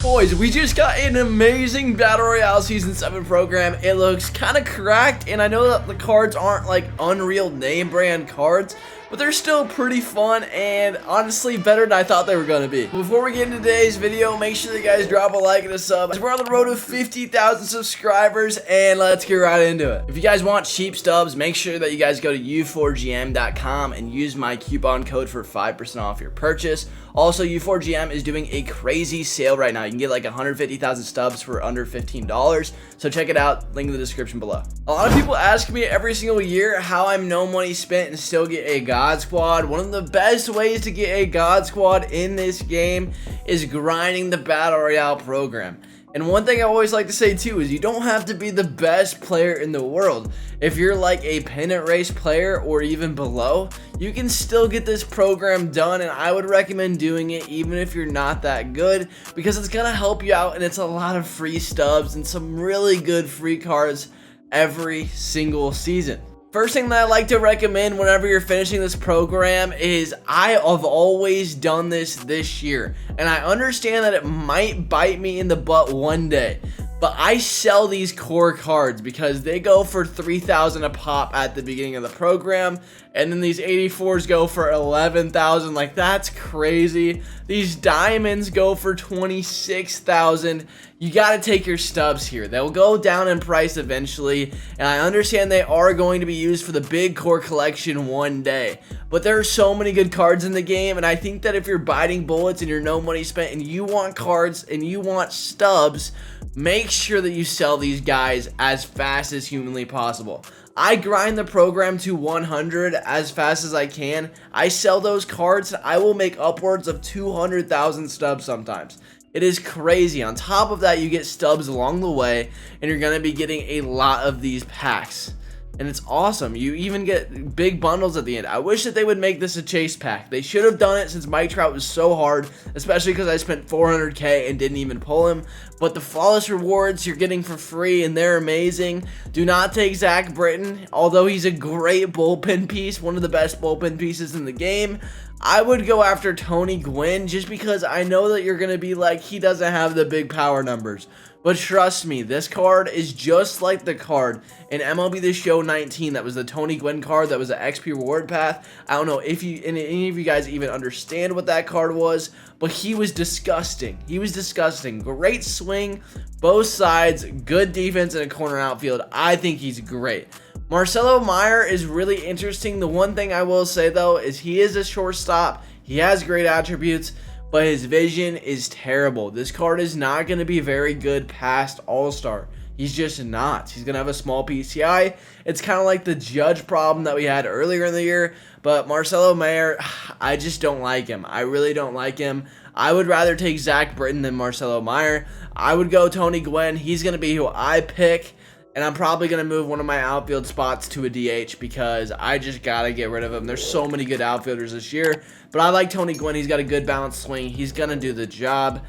Boys, we just got an amazing Battle Royale Season 7 program. It looks kind of cracked, and I know that the cards aren't like Unreal name brand cards, but they're still pretty fun and honestly better than I thought they were going to be. Before we get into today's video, make sure that you guys drop a like and a sub. We're on the road to 50,000 subscribers, and let's get right into it. If you guys want cheap stubs, make sure that you guys go to u4gm.com and use my coupon code for 5% off your purchase. Also, U4GM is doing a crazy sale right now. You can get like 150,000 stubs for under $15. So check it out. Link in the description below. A lot of people ask me every single year how I'm no money spent and still get a God Squad. One of the best ways to get a God Squad in this game is grinding the Battle Royale program. And one thing I always like to say too is you don't have to be the best player in the world. If you're like a pennant race player or even below, you can still get this program done, and I would recommend doing it even if you're not that good, because it's gonna help you out and it's a lot of free stubs and some really good free cards every single season. First thing that I like to recommend whenever you're finishing this program is I have always done this year, and I understand that it might bite me in the butt one day, but I sell these core cards because they go for 3,000 a pop at the beginning of the program, and then these 84s go for 11,000. Like, that's crazy. These diamonds go for 26,000. You got to take your stubs here. They'll go down in price eventually, and I understand they are going to be used for the big core collection one day, but there are so many good cards in the game, and I think that if you're biting bullets and you're no money spent and you want cards and you want stubs, make sure that you sell these guys as fast as humanly possible. I grind the program to 100 as fast as I can. I sell those cards, and I will make upwards of 200,000 stubs sometimes. It is crazy. On top of that, you get stubs along the way, and you're going to be getting a lot of these packs. And it's awesome. You even get big bundles at the end. I wish that they would make this a chase pack. They should have done it since Mike Trout was so hard, especially because I spent 400K and didn't even pull him. But the flawless rewards you're getting for free, and they're amazing. Do not take Zach Britton, although he's a great bullpen piece, one of the best bullpen pieces in the game. I would go after Tony Gwynn just because I know that you're going to be like, he doesn't have the big power numbers. But trust me, this card is just like the card in MLB The Show 19. That was the Tony Gwynn card. That was the XP reward path. I don't know if any of you guys even understand what that card was, but he was disgusting. He was disgusting. Great swing, both sides, good defense in a corner outfield. I think he's great. Marcelo Meyer is really interesting. The one thing I will say though is he is a shortstop. He has great attributes, but his vision is terrible. This card is not going to be very good past All-Star. He's just not. He's going to have a small PCI. It's kind of like the Judge problem that we had earlier in the year, but Marcelo Meyer, I just don't like him. I really don't like him. I would rather take Zach Britton than Marcelo Meyer. I would go Tony Gwynn. He's going to be who I pick. And I'm probably going to move one of my outfield spots to a DH because I just got to get rid of him. There's so many good outfielders this year. But I like Tony Gwynn. He's got a good balanced swing. He's going to do the job.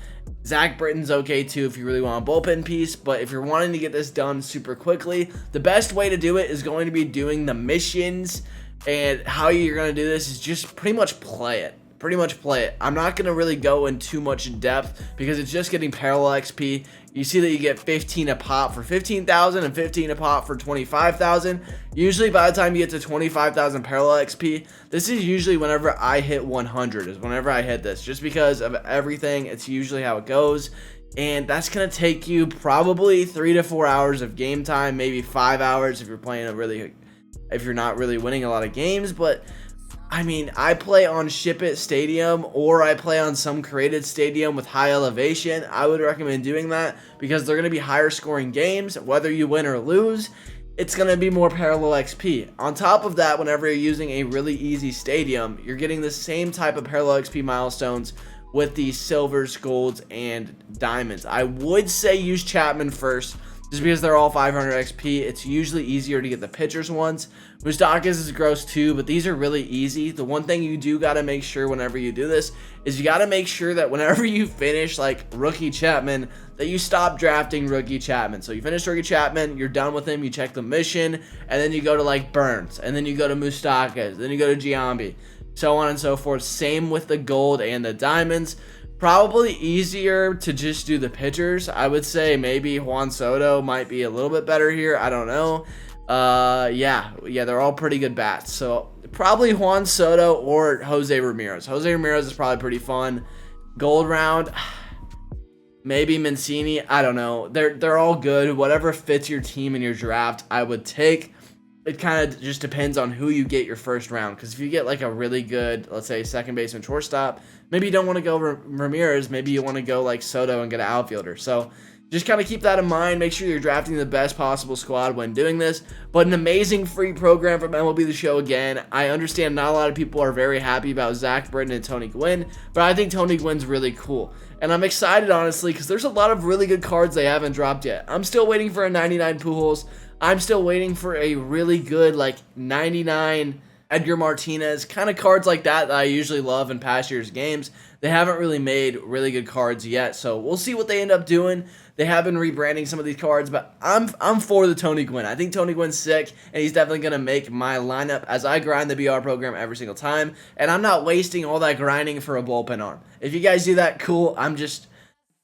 Zach Britton's okay too if you really want a bullpen piece. But if you're wanting to get this done super quickly, the best way to do it is going to be doing the missions. And how you're going to do this is just pretty much play it. I'm not going to really go in too much depth because it's just getting parallel XP. You see that you get 15 a pop for 15,000 and 15 a pop for 25,000. Usually by the time you get to 25,000 parallel XP, this is usually whenever I hit 100 is whenever I hit this, just because of everything. It's usually how it goes. And that's going to take you probably 3 to 4 hours of game time, maybe 5 hours if you're playing if you're not really winning a lot of games. But I mean, I play on Ship It Stadium or I play on some created stadium with high elevation. I would recommend doing that because they're going to be higher scoring games. Whether you win or lose, it's going to be more parallel XP. On top of that, whenever you're using a really easy stadium, you're getting the same type of parallel XP milestones with the silvers, golds, and diamonds. I would say use Chapman first, just because they're all 500 XP. It's usually easier to get the pitchers ones. Moustakas is gross too, but these are really easy. The one thing you do got to make sure whenever you do this is you got to make sure that whenever you finish like rookie Chapman, that you stop drafting rookie Chapman. So you finish rookie Chapman, you're done with him, you check the mission, and then you go to like Burns, and then you go to Moustakas, then you go to Giambi, so on and so forth. Same with the gold and the diamonds. Probably easier to just do the pitchers. I would say maybe Juan Soto might be a little bit better here. I don't know. Yeah, they're all pretty good bats. So probably Juan Soto or Jose Ramirez. Jose Ramirez is probably pretty fun. Gold round, maybe Mancini. I don't know. They're all good. Whatever fits your team in your draft, I would take. It kind of just depends on who you get your first round. Because if you get like a really good, let's say, second baseman, shortstop, maybe you don't want to go Ramirez. Maybe you want to go like Soto and get an outfielder. So just kind of keep that in mind. Make sure you're drafting the best possible squad when doing this. But an amazing free program from MLB The Show again. I understand not a lot of people are very happy about Zach Britton and Tony Gwynn, but I think Tony Gwynn's really cool. And I'm excited, honestly, because there's a lot of really good cards they haven't dropped yet. I'm still waiting for a 99 Pujols. I'm still waiting for a really good, like, 99 Edgar Martinez, kind of cards like that I usually love in past years' games. They haven't really made really good cards yet, so we'll see what they end up doing. They have been rebranding some of these cards, but I'm for the Tony Gwynn. I think Tony Gwynn's sick, and he's definitely going to make my lineup as I grind the BR program every single time, and I'm not wasting all that grinding for a bullpen arm. If you guys do that, cool.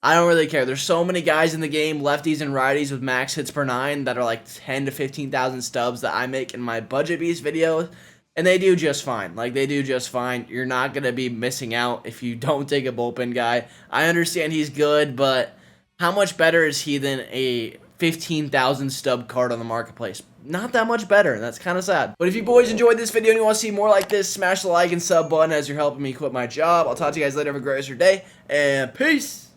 I don't really care. There's so many guys in the game, lefties and righties with max hits per 9 that are like 10 to 15,000 stubs that I make in my Budget Beast videos, and they do just fine. Like, they do just fine. You're not going to be missing out if you don't take a bullpen guy. I understand he's good, but how much better is he than a 15,000 stub card on the marketplace? Not that much better, and that's kind of sad. But if you boys enjoyed this video and you want to see more like this, smash the like and sub button as you're helping me quit my job. I'll talk to you guys later. Have a great rest of your day, and peace!